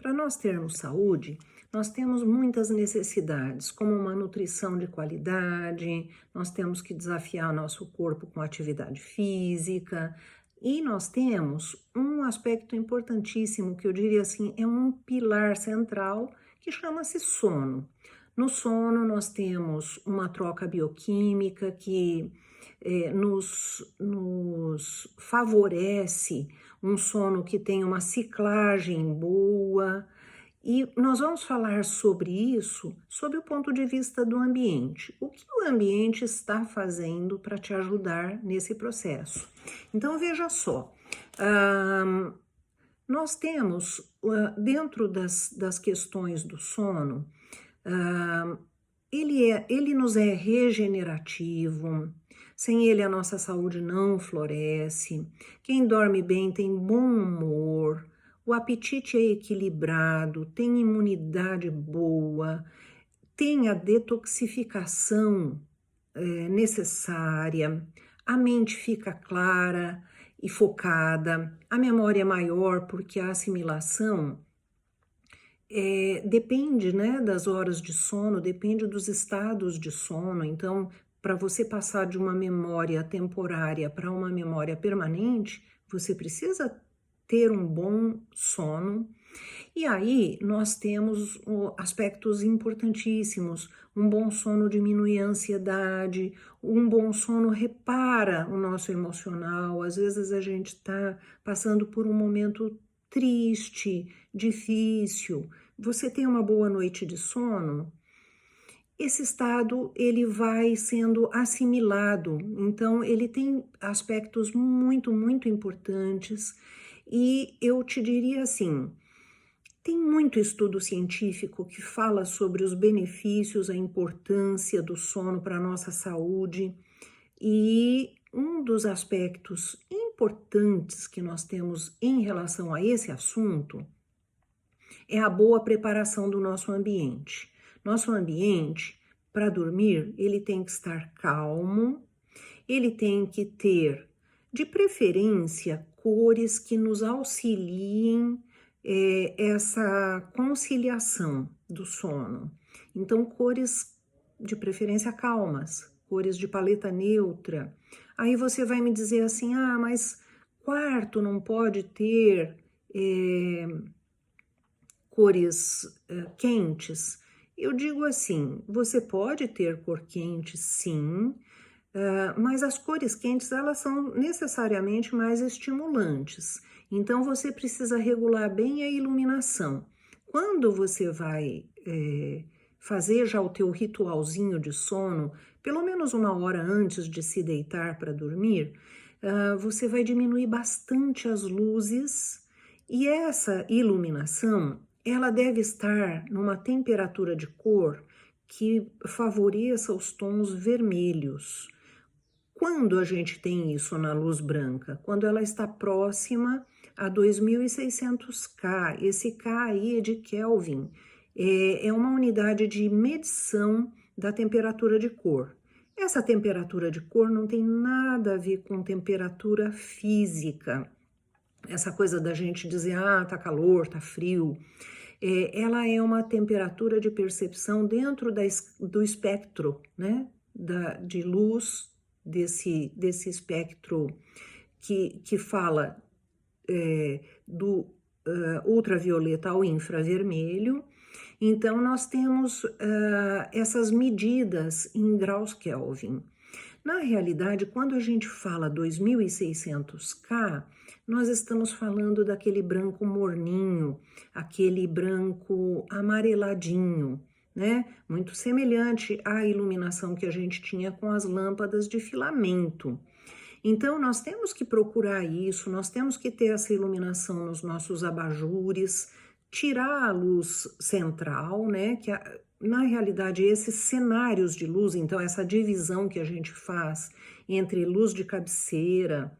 Para nós termos saúde, nós temos muitas necessidades, como uma nutrição de qualidade, nós temos que desafiar nosso corpo com atividade física, e nós temos um aspecto importantíssimo, que eu diria assim, é um pilar central, que chama-se sono. No sono, nós temos uma troca bioquímica que nos favorece um sono que tem uma ciclagem boa, e nós vamos falar sobre isso sob o ponto de vista do ambiente. O que o ambiente está fazendo para te ajudar nesse processo? Então, veja só, nós temos, dentro das questões do sono, ele nos é regenerativo, sem ele a nossa saúde não floresce, quem dorme bem tem bom humor, o apetite é equilibrado, tem imunidade boa, tem a detoxificação necessária, a mente fica clara e focada, a memória é maior porque a assimilação depende, né, das horas de sono, depende dos estados de sono. Então, para você passar de uma memória temporária para uma memória permanente, você precisa ter um bom sono. E aí nós temos aspectos importantíssimos. Um bom sono diminui a ansiedade, um bom sono repara o nosso emocional. Às vezes a gente está passando por um momento triste, difícil. Você tem uma boa noite de sono, esse estado ele vai sendo assimilado. Então ele tem aspectos muito importantes, e eu te diria assim, tem muito estudo científico que fala sobre os benefícios, a importância do sono para a nossa saúde, e um dos aspectos importantes que nós temos em relação a esse assunto é a boa preparação do nosso ambiente. Nosso ambiente, para dormir, ele tem que estar calmo, ele tem que ter, de preferência, cores que nos auxiliem essa conciliação do sono. Então, cores de preferência calmas, cores de paleta neutra. Aí você vai me dizer assim, mas quarto não pode ter cores quentes? Eu digo assim, você pode ter cor quente, sim, mas as cores quentes, elas são necessariamente mais estimulantes. Então, você precisa regular bem a iluminação. Quando você vai fazer já o teu ritualzinho de sono, pelo menos uma hora antes de se deitar para dormir, você vai diminuir bastante as luzes, e essa iluminação, ela deve estar numa temperatura de cor que favoreça os tons vermelhos. Quando a gente tem isso na luz branca? Quando ela está próxima a 2600 K. Esse K aí é de Kelvin, é uma unidade de medição da temperatura de cor. Essa temperatura de cor não tem nada a ver com temperatura física. Essa coisa da gente dizer, tá calor, tá frio, ela é uma temperatura de percepção dentro do espectro, né, de luz, desse espectro que fala do ultravioleta ao infravermelho. Então, nós temos essas medidas em graus Kelvin. Na realidade, quando a gente fala 2600 K, nós estamos falando daquele branco morninho, aquele branco amareladinho, né? Muito semelhante à iluminação que a gente tinha com as lâmpadas de filamento. Então, nós temos que procurar isso, nós temos que ter essa iluminação nos nossos abajures, tirar a luz central, né? Que na realidade, esses cenários de luz, então essa divisão que a gente faz entre luz de cabeceira,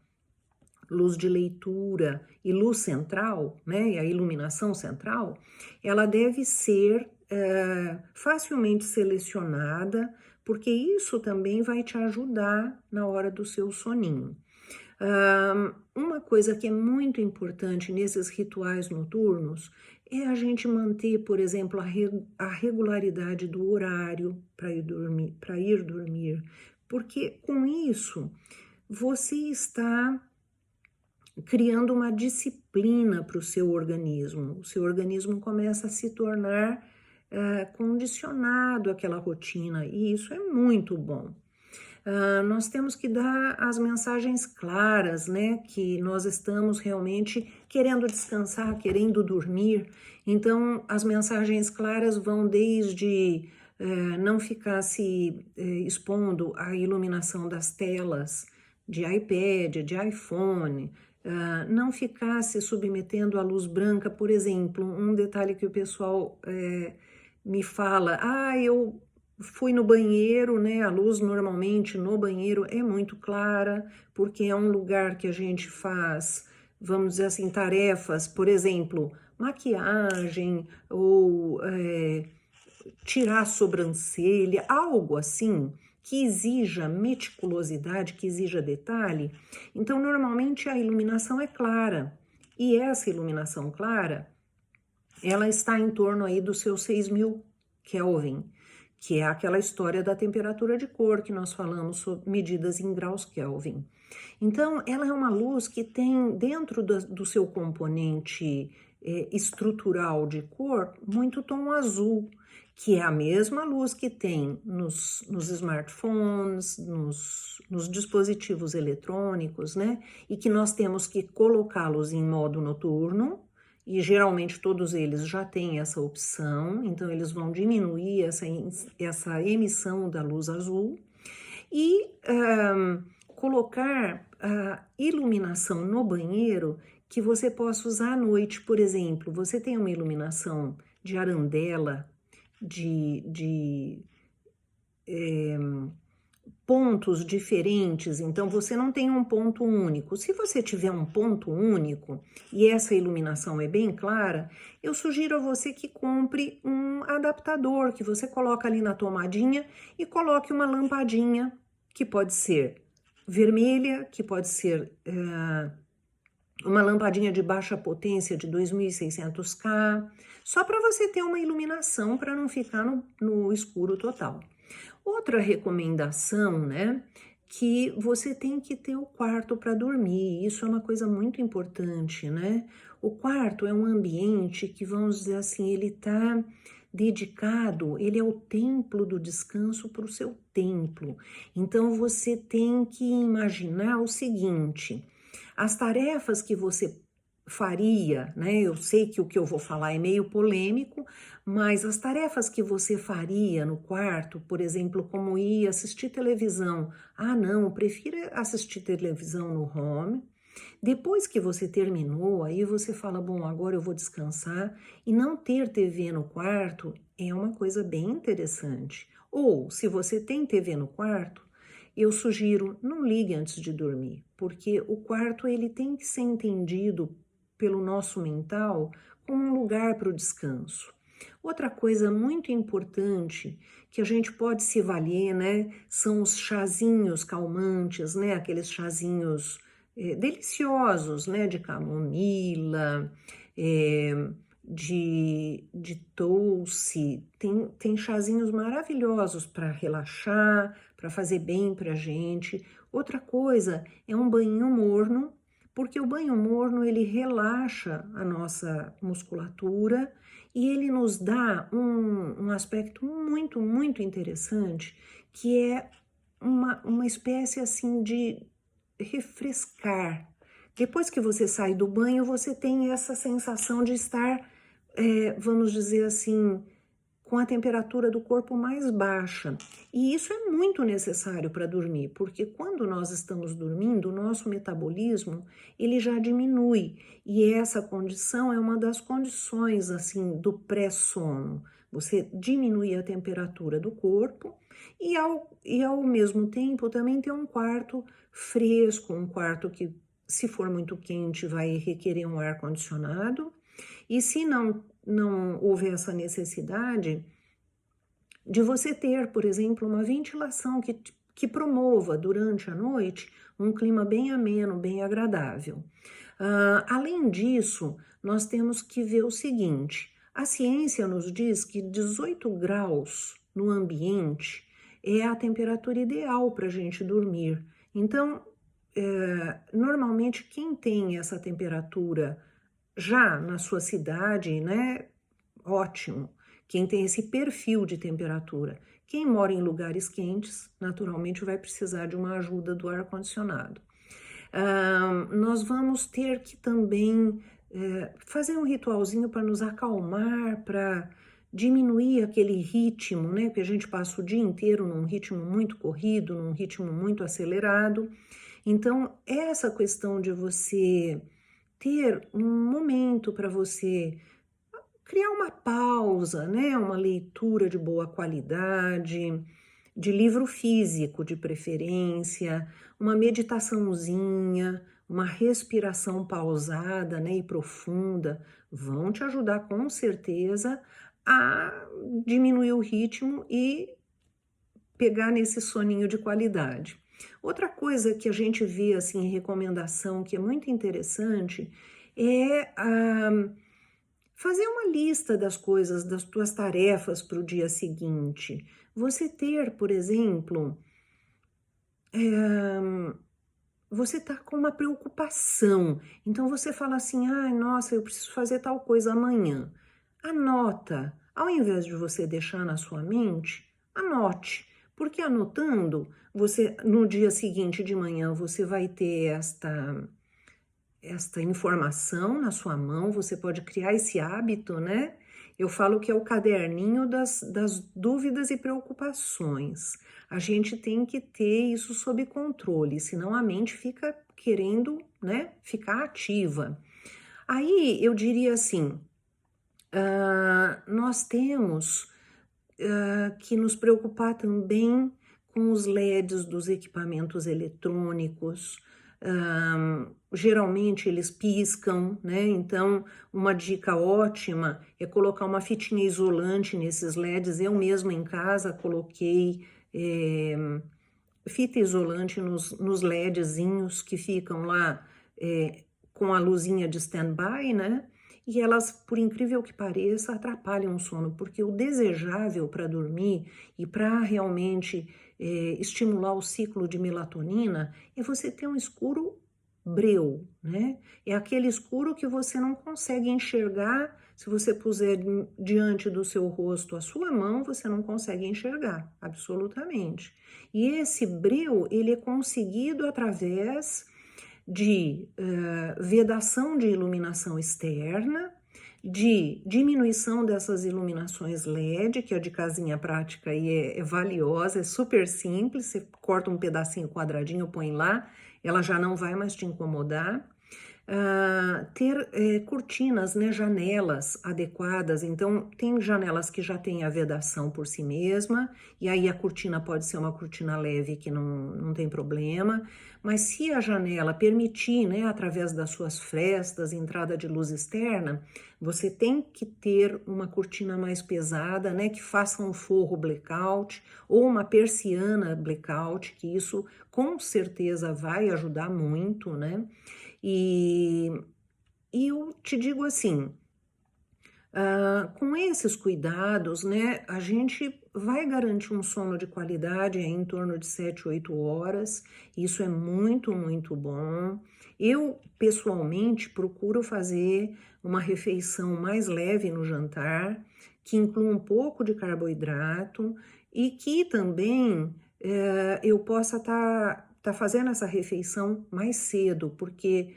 luz de leitura e luz central, né, e a iluminação central, ela deve ser facilmente selecionada, porque isso também vai te ajudar na hora do seu soninho. Uma coisa que é muito importante nesses rituais noturnos é a gente manter, por exemplo, a regularidade do horário para ir dormir, porque com isso você está criando uma disciplina para o seu organismo. O seu organismo começa a se tornar condicionado àquela rotina, e isso é muito bom. Nós temos que dar as mensagens claras, né? Que nós estamos realmente querendo descansar, querendo dormir. Então, as mensagens claras vão desde não ficar se expondo à iluminação das telas de iPad, de iPhone, não ficar se submetendo à luz branca, por exemplo. Um detalhe que o pessoal me fala, eu fui no banheiro, né? A luz normalmente no banheiro é muito clara, porque é um lugar que a gente faz, vamos dizer assim, tarefas, por exemplo, maquiagem ou tirar a sobrancelha, algo assim que exija meticulosidade, que exija detalhe. Então, normalmente a iluminação é clara. E essa iluminação clara, ela está em torno aí dos seus 6.000 Kelvin, que é aquela história da temperatura de cor que nós falamos sobre medidas em graus Kelvin. Então, ela é uma luz que tem dentro do seu componente estrutural de cor muito tom azul, que é a mesma luz que tem nos smartphones, nos dispositivos eletrônicos, né? E que nós temos que colocá-los em modo noturno, e geralmente todos eles já têm essa opção, então eles vão diminuir essa emissão da luz azul e colocar a iluminação no banheiro que você possa usar à noite. Por exemplo, você tem uma iluminação de arandela, de pontos diferentes, então você não tem um ponto único. Se você tiver um ponto único e essa iluminação é bem clara, eu sugiro a você que compre um adaptador que você coloca ali na tomadinha e coloque uma lampadinha que pode ser vermelha, que pode ser uma lampadinha de baixa potência de 2600K, só para você ter uma iluminação para não ficar no escuro total. Outra recomendação, né, que você tem que ter o quarto para dormir, isso é uma coisa muito importante, né? O quarto é um ambiente que, vamos dizer assim, ele está dedicado, ele é o templo do descanso para o seu templo. Então, você tem que imaginar o seguinte, as tarefas que você faria, né? Eu sei que o que eu vou falar é meio polêmico, mas as tarefas que você faria no quarto, por exemplo, como ir assistir televisão. Não, prefira assistir televisão no home. Depois que você terminou, aí você fala, bom, agora eu vou descansar. E não ter TV no quarto é uma coisa bem interessante. Ou, se você tem TV no quarto, eu sugiro, não ligue antes de dormir, porque o quarto ele tem que ser entendido pelo nosso mental como um lugar para o descanso. Outra coisa muito importante que a gente pode se valer, né, são os chazinhos calmantes, né, aqueles chazinhos deliciosos, né, de camomila, de touce, tem chazinhos maravilhosos para relaxar, para fazer bem para a gente. Outra coisa é um banho morno, porque o banho morno ele relaxa a nossa musculatura e ele nos dá um aspecto muito, muito interessante, que é uma espécie assim de refrescar. Depois que você sai do banho, você tem essa sensação de estar, vamos dizer assim, com a temperatura do corpo mais baixa. E isso é muito necessário para dormir, porque quando nós estamos dormindo, o nosso metabolismo, ele já diminui. E essa condição é uma das condições, assim, do pré-sono. Você diminui a temperatura do corpo e ao mesmo tempo também tem um quarto fresco, um quarto que, se for muito quente, vai requerer um ar-condicionado. E se não houver essa necessidade de você ter, por exemplo, uma ventilação que que promova durante a noite um clima bem ameno, bem agradável. Além disso, nós temos que ver o seguinte: a ciência nos diz que 18 graus no ambiente é a temperatura ideal para a gente dormir. Então, normalmente, quem tem essa temperatura já na sua cidade, né? Ótimo. Quem tem esse perfil de temperatura. Quem mora em lugares quentes, naturalmente vai precisar de uma ajuda do ar-condicionado. Nós vamos ter que também fazer um ritualzinho para nos acalmar, para diminuir aquele ritmo, né? Porque a gente passa o dia inteiro num ritmo muito corrido, num ritmo muito acelerado. Então, essa questão de você ter um momento para você criar uma pausa, né? Uma leitura de boa qualidade, de livro físico de preferência, uma meditaçãozinha, uma respiração pausada, né, e profunda, vão te ajudar com certeza a diminuir o ritmo e pegar nesse soninho de qualidade. Outra coisa que a gente vê assim em recomendação que é muito interessante é fazer uma lista das coisas, das tuas tarefas para o dia seguinte. Você ter, por exemplo, você está com uma preocupação. Então você fala assim: ai, nossa, eu preciso fazer tal coisa amanhã. Anota. Ao invés de você deixar na sua mente, anote. Porque anotando, você no dia seguinte de manhã você vai ter esta informação na sua mão, você pode criar esse hábito, né? Eu falo que é o caderninho das dúvidas e preocupações. A gente tem que ter isso sob controle, senão a mente fica querendo, né, ficar ativa. Aí eu diria assim, nós temos que nos preocupar também com os LEDs dos equipamentos eletrônicos. Geralmente eles piscam, né? Então, uma dica ótima é colocar uma fitinha isolante nesses LEDs. Eu mesma em casa coloquei fita isolante nos LEDzinhos que ficam lá com a luzinha de stand-by, né? E elas, por incrível que pareça, atrapalham o sono, porque o desejável para dormir e para realmente estimular o ciclo de melatonina é você ter um escuro breu, né? É aquele escuro que você não consegue enxergar. Se você puser diante do seu rosto a sua mão, você não consegue enxergar, absolutamente. E esse breu, ele é conseguido através de vedação de iluminação externa, de diminuição dessas iluminações LED, que a de casinha prática aí é valiosa, é super simples, você corta um pedacinho quadradinho, põe lá, ela já não vai mais te incomodar. Ter cortinas, né, janelas adequadas. Então, tem janelas que já têm a vedação por si mesma, e aí a cortina pode ser uma cortina leve que não tem problema, mas se a janela permitir, né, através das suas frestas, entrada de luz externa, você tem que ter uma cortina mais pesada, né, que faça um forro blackout ou uma persiana blackout, que isso com certeza vai ajudar muito, né? E eu te digo assim, com esses cuidados, né, a gente vai garantir um sono de qualidade em torno de 7, 8 horas. Isso é muito, muito bom. Eu, pessoalmente, procuro fazer uma refeição mais leve no jantar, que inclua um pouco de carboidrato e que também eu possa tá fazendo essa refeição mais cedo, porque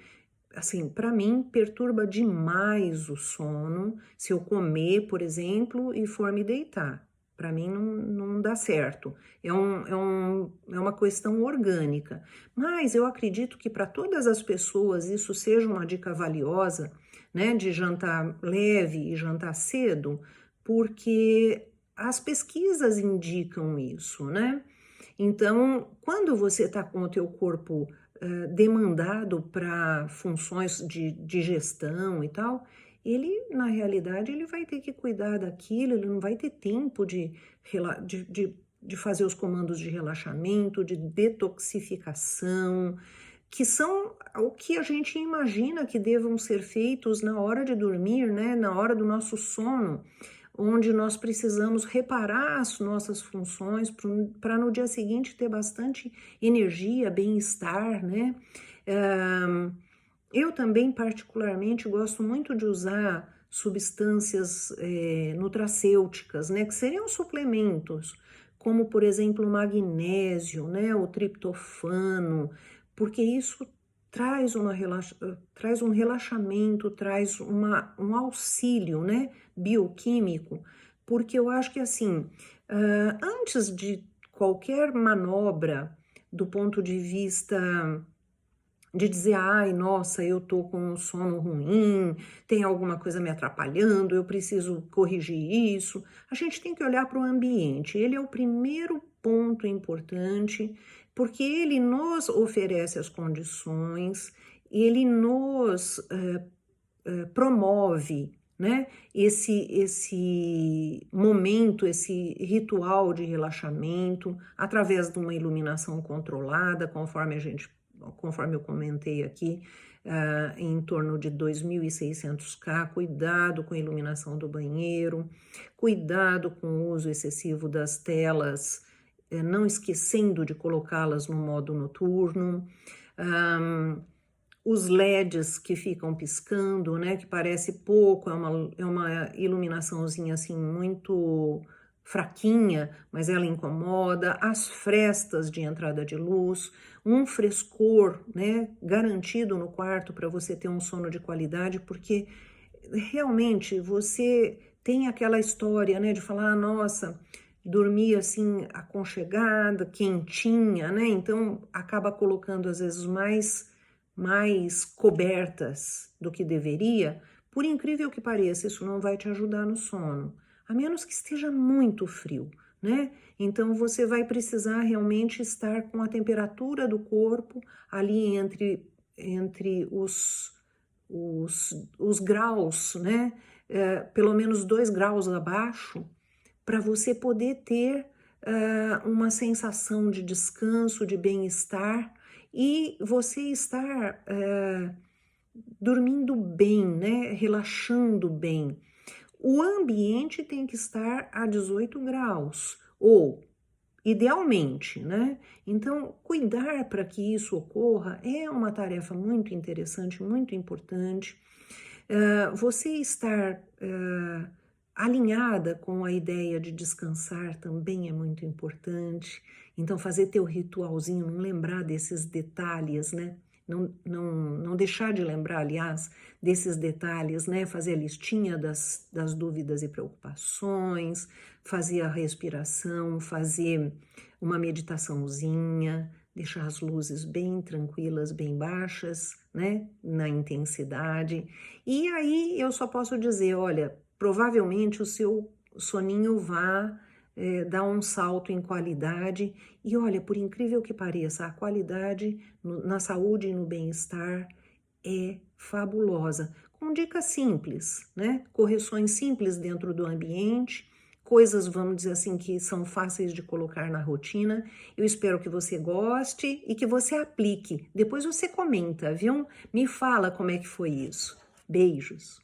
assim, para mim, perturba demais o sono se eu comer, por exemplo, e for me deitar. Para mim não dá certo. É uma questão orgânica. Mas eu acredito que para todas as pessoas isso seja uma dica valiosa, né, de jantar leve e jantar cedo, porque as pesquisas indicam isso, né? Então, quando você está com o teu corpo demandado para funções de digestão e tal, ele, na realidade, ele vai ter que cuidar daquilo, ele não vai ter tempo de de fazer os comandos de relaxamento, de detoxificação, que são o que a gente imagina que devam ser feitos na hora de dormir, né? Na hora do nosso sono, onde nós precisamos reparar as nossas funções para no dia seguinte ter bastante energia, bem-estar, né? Eu também, particularmente, gosto muito de usar substâncias nutracêuticas, né? Que seriam suplementos, como, por exemplo, o magnésio, né? O triptofano, porque isso traz traz um relaxamento, traz um auxílio, né, bioquímico, porque eu acho que assim, antes de qualquer manobra do ponto de vista de dizer, ai, nossa, eu tô com um sono ruim, tem alguma coisa me atrapalhando, eu preciso corrigir isso. A gente tem que olhar para o ambiente. Ele é o primeiro ponto importante, porque ele nos oferece as condições, ele nos promove, né, esse momento, esse ritual de relaxamento, através de uma iluminação controlada, conforme eu comentei aqui, em torno de 2.600K, cuidado com a iluminação do banheiro, cuidado com o uso excessivo das telas, não esquecendo de colocá-las no modo noturno, os LEDs que ficam piscando, né, que parece pouco, é uma iluminaçãozinha assim muito fraquinha, mas ela incomoda, as frestas de entrada de luz, um frescor, né, garantido no quarto para você ter um sono de qualidade, porque realmente você tem aquela história, né, de falar, nossa, dormir assim aconchegada, quentinha, né, então acaba colocando às vezes mais cobertas do que deveria. Por incrível que pareça, isso não vai te ajudar no sono, a menos que esteja muito frio, né? Então você vai precisar realmente estar com a temperatura do corpo ali entre os graus, né? Pelo menos 2 graus abaixo, para você poder ter uma sensação de descanso, de bem-estar e você estar dormindo bem, né? Relaxando bem. O ambiente tem que estar a 18 graus, ou idealmente, né? Então, cuidar para que isso ocorra é uma tarefa muito interessante, muito importante. Você estar alinhada com a ideia de descansar também é muito importante. Então, fazer teu ritualzinho, não lembrar desses detalhes, né? Não deixar de lembrar, aliás, desses detalhes, né? Fazer a listinha das dúvidas e preocupações, fazer a respiração, fazer uma meditaçãozinha, deixar as luzes bem tranquilas, bem baixas, né? Na intensidade. E aí eu só posso dizer, olha, provavelmente o seu soninho vai dar um salto em qualidade. E olha, por incrível que pareça, a qualidade na saúde e no bem-estar é fabulosa. Com dicas simples, né? Correções simples dentro do ambiente, coisas, vamos dizer assim, que são fáceis de colocar na rotina. Eu espero que você goste e que você aplique. Depois você comenta, viu? Me fala como é que foi isso. Beijos!